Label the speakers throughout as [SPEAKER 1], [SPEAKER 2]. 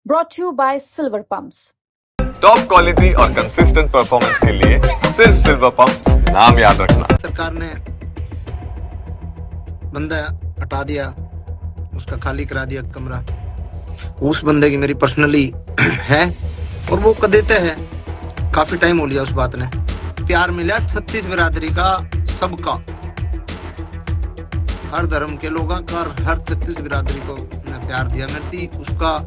[SPEAKER 1] brought to you by Silver Pumps.
[SPEAKER 2] Top quality और consistent performance के लिए सिर्फ सिल्वर पंप नाम याद रखना।
[SPEAKER 3] सरकार ने बंदा हटा दिया, उसका खाली करा दिया कमरा। उस बंदे की मेरी पर्सनली है और वो देते हैं। काफी टाइम हो लिया उस बात ने। प्यार मिला 36 बिरादरी का, सबका, हर धर्म के लोगों का और हर 36 बिरादरी को मैं प्यार दिया। मेरी उसका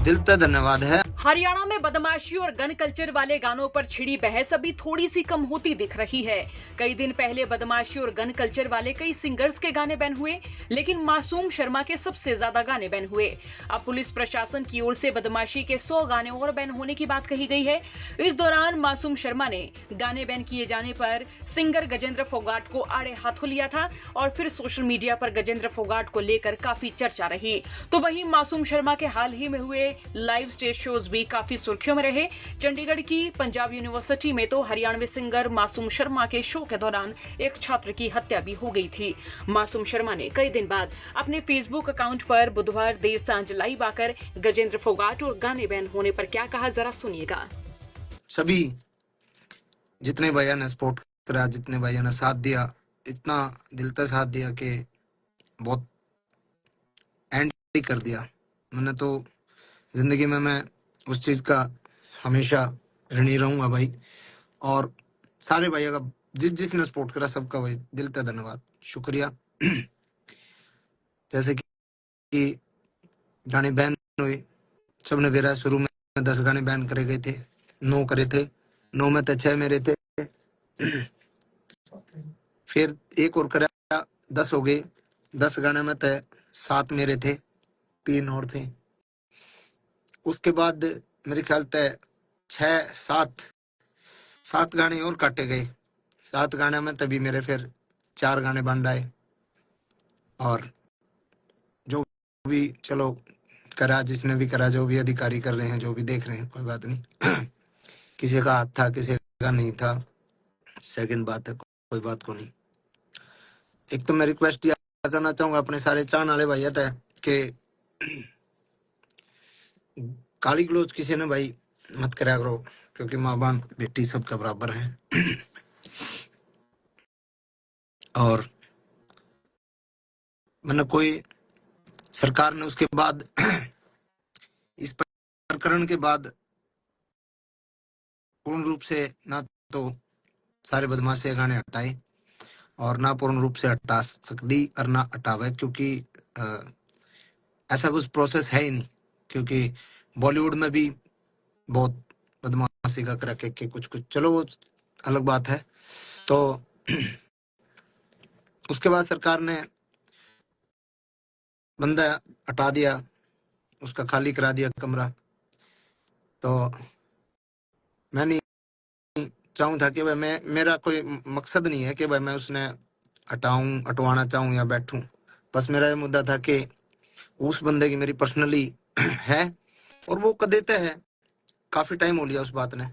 [SPEAKER 3] दिल से धन्यवाद है।
[SPEAKER 4] हरियाणा में बदमाशी और गन कल्चर वाले गानों पर छिड़ी बहस अभी थोड़ी सी कम होती दिख रही है। कई दिन पहले बदमाशी और गन कल्चर वाले कई सिंगर्स के गाने बैन हुए, लेकिन मासूम शर्मा के सबसे ज्यादा गाने बैन हुए। अब पुलिस प्रशासन की ओर से बदमाशी के 100 गाने और बैन होने की बात कही गई है। इस दौरान मासूम शर्मा ने गाने बैन किए जाने पर सिंगर गजेंद्र फोगाट को आड़े हाथों लिया था और फिर सोशल मीडिया पर गजेंद्र फोगाट को लेकर काफी चर्चा रही। तो वहीं मासूम शर्मा के हाल ही में हुए लाइव स्टेज शोज भी काफी सुर्खियों में रहे। चंडीगढ़ की पंजाब यूनिवर्सिटी में तो हरियाणवी सिंगर मासूम शर्मा के शो के दौरान एक छात्र की हत्या भी हो गई थी। मासूम शर्मा ने कई दिन बाद अपने फेसबुक अकाउंट पर बुधवार देर सांझ लाइव आकर गजेंद्र फोगाट और गाने बैन होने पर क्या कहा, जरा सुनिएगा।
[SPEAKER 3] सभी जितने भैया ने सपोर्ट करा, जितने भैया ने साथ दिया, इतना दिल से साथ दिया कि बहुत एंड कर दिया। मैंने तो जिंदगी में मैं उस चीज का हमेशा ऋणी रहूंगा भाई। और सारे भाइयों का जिसने सपोर्ट करा सबका भाई दिल से धन्यवाद, शुक्रिया। जैसे कि गाने बैन हुए, सबने मेरा शुरू में 10 गाने बैन करे गए थे, 9 करे थे, 9 में तो 6 मेरे थे। फिर एक और करा, 10 हो गए। 10 गाने में तो 7 मेरे थे, 3 और थे। उसके बाद मेरे ख्याल से 7 गाने और काटे गए। 7 गाने में तभी मेरे फिर 4 गाने बन आए। और जो भी चलो करा, जिसने भी करा, जो भी अधिकारी कर रहे हैं, जो भी देख रहे हैं, कोई बात नहीं। किसी का हाथ था, किसी का नहीं था, सेकंड बात है, कोई बात को नहीं। एक तो मैं रिक्वेस्ट यह करना चाहूंगा अपने सारे चाहने वाले भैया थे कि गाली गलौज किसी ने भाई मत करा करो, क्योंकि माँ बाप बेटी सबका बराबर है। और मैंने कोई सरकार ने उसके बाद इस प्रकरण के बाद पूर्ण रूप से ना तो सारे बदमाशी गाने हटाए और ना पूर्ण रूप से हटा सकती और ना हटावे, क्योंकि ऐसा कुछ प्रोसेस है ही नहीं। क्योंकि बॉलीवुड में भी बहुत बदमाशी का कर के कुछ चलो वो अलग बात है। तो उसके बाद सरकार ने बंदा हटा दिया, उसका खाली करा दिया कमरा। तो मैं नहीं चाहूँ था कि भाई मेरा कोई मकसद नहीं है कि भाई मैं उसने हटवाना चाहूँ या बैठूं। बस मेरा ये मुद्दा था कि उस बंदे की मेरी पर्सनली है और वो देते हैं। काफी टाइम हो लिया उस बात ने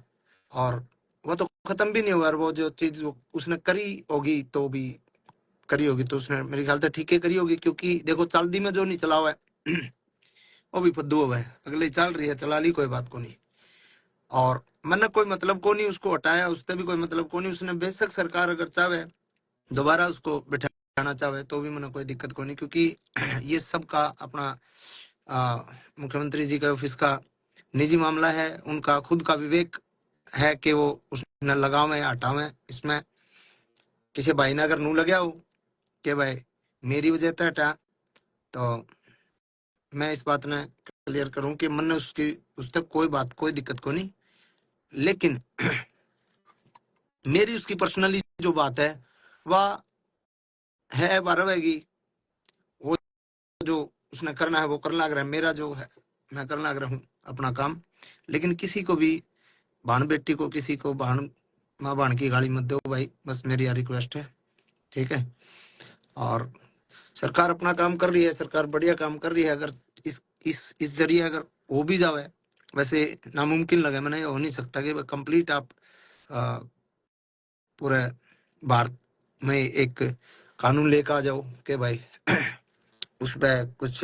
[SPEAKER 3] और वो तो खत्म भी नहीं हुआ। और वो जो चीज उसने करी होगी तो भी करी होगी, तो उसने मेरे ख्याल से ठीक है करी होगी। क्योंकि देखो चालदी में जो नहीं चला हुआ है वो भी फद्दू हुआ है, अगले चल रही है, चला ली, कोई बात को नहीं। और मैंने कोई मतलब को नहीं उसको हटाया, उससे भी कोई मतलब को नहीं। उसने बेशक सरकार अगर चाहे दोबारा उसको बैठाना चाहे तो भी मैंने कोई दिक्कत को नहीं, क्योंकि ये सबका अपना मुख्यमंत्री जी का ऑफिस का निजी मामला है। उनका खुद का विवेक है कि वो उसने लगावे हटावे। इसमें किसी भाई ने अगर नू लगे हो कि भाई मेरी वजह से हटा, तो मैं इस बात ने क्लियर करूं कि मन ने उससे कोई दिक्कत को नहीं। लेकिन मेरी उसकी पर्सनली जो बात है वह है, रहेगी। वो जो उसने करना है वो करने लग रहा है, मेरा जो है मैं करने लग रहा हूँ अपना काम। लेकिन किसी को भी भाण बेटी को, किसी को भाण माँ भाण की गाली मत दो भाई, बस मेरी यह रिक्वेस्ट है, ठीक है। और सरकार अपना काम कर रही है, सरकार बढ़िया काम कर रही है। अगर इस जरिए अगर हो भी जावे, वैसे नामुमकिन लगे, मैंने हो नहीं सकता कि कंप्लीट आप पूरे भारत में एक कानून लेकर आ जाओ कि भाई उस पर कुछ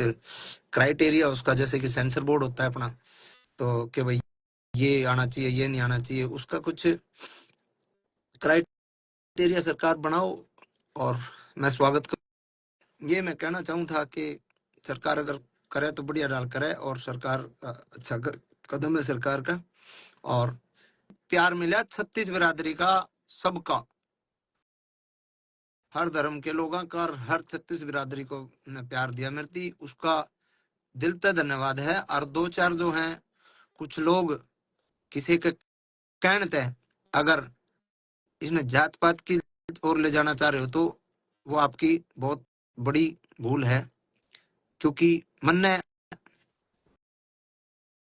[SPEAKER 3] क्राइटेरिया उसका, जैसे कि सेंसर बोर्ड होता है अपना, तो कि भाई ये आना चाहिए, ये नहीं आना चाहिए, उसका कुछ क्राइटेरिया सरकार बनाओ और मैं स्वागत कर। ये मैं कहना चाहूँ था कि सरकार अगर करे तो बढ़िया डाल करे, और सरकार अच्छा कदम है सरकार का, और प्यार मिला 36 बिरादरी का, सबका, हर धर्म के लोगों का, और हर 36 बिरादरी को ने प्यार दिया मेरी, उसका दिल से धन्यवाद है। और दो चार जो हैं कुछ लोग किसी के कहने थे, अगर इसने जात पात की ओर ले जाना चाह रहे हो तो वो आपकी बहुत बड़ी भूल है, क्योंकि मन ने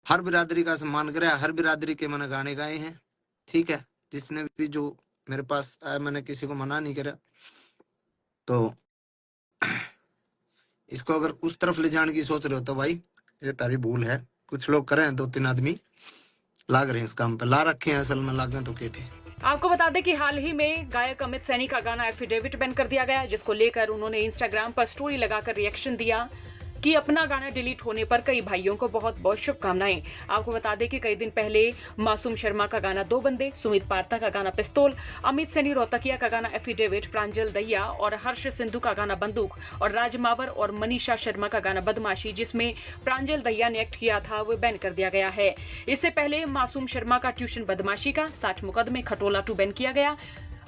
[SPEAKER 3] हर बिरादरी का सम्मान करा, हर बिरादरी के मैंने गाने गाए हैं, ठीक है। जिसने भी जो मेरे पास आया मैंने किसी को मना नहीं करा, तो इसको अगर उस तरफ ले जाने की सोच रहे हो तो भाई ये तारी भूल है। कुछ लोग कर रहे हैं, 2-3 आदमी लाग रहे हैं इस काम पे, ला रखे हैं, असल में लागे तो कहते हैं।
[SPEAKER 4] आपको बता दें कि हाल ही में गायक अमित सैनी का गाना एफिडेविट बैन कर दिया गया, जिसको लेकर उन्होंने इंस्टाग्राम पर स्टोरी लगाकर रिएक्शन दिया कि अपना गाना डिलीट होने पर कई भाइयों को बहुत बहुत शुभकामनाएं। आपको बता दें कि कई दिन पहले मासूम शर्मा का गाना दो बंदे, सुमित पार्था का गाना पिस्तौल, अमित सैनी रोहतकिया का गाना एफिडेविट, प्रांजल दहिया और हर्ष सिंधु का गाना बंदूक और राज मावर और मनीषा शर्मा का गाना बदमाशी, जिसमें प्रांजल दहिया ने एक्ट किया था, वो बैन कर दिया गया है। इससे पहले मासूम शर्मा का ट्यूशन बदमाशी का 60 मुकदमे खटोला 2 बैन किया गया।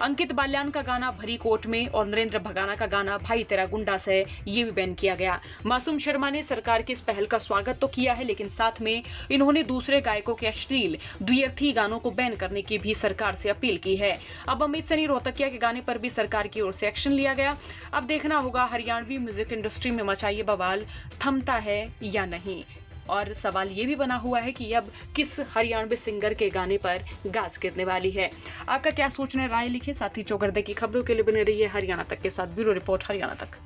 [SPEAKER 4] अंकित बाल्यान का गाना भरी कोट में और नरेंद्र भगाना का गाना भाई तेरा गुंडा से, ये भी बैन किया गया। मासूम शर्मा ने सरकार की इस पहल का स्वागत तो किया है, लेकिन साथ में इन्होंने दूसरे गायकों के अश्लील द्व्यर्थी गानों को बैन करने की भी सरकार से अपील की है। अब अमित सैनी रोहतकिया के गाने पर भी सरकार की ओर से एक्शन लिया गया। अब देखना होगा हरियाणवी म्यूजिक इंडस्ट्री में मचा ये बवाल थमता है या नहीं। और सवाल ये भी बना हुआ है कि अब किस हरियाणवी सिंगर के गाने पर गाज गिरने वाली है। आपका क्या सोचना है, राय लिखिए। साथ ही चौगरदे की खबरों के लिए बने रहिए हरियाणा तक के साथ। ब्यूरो रिपोर्ट हरियाणा तक।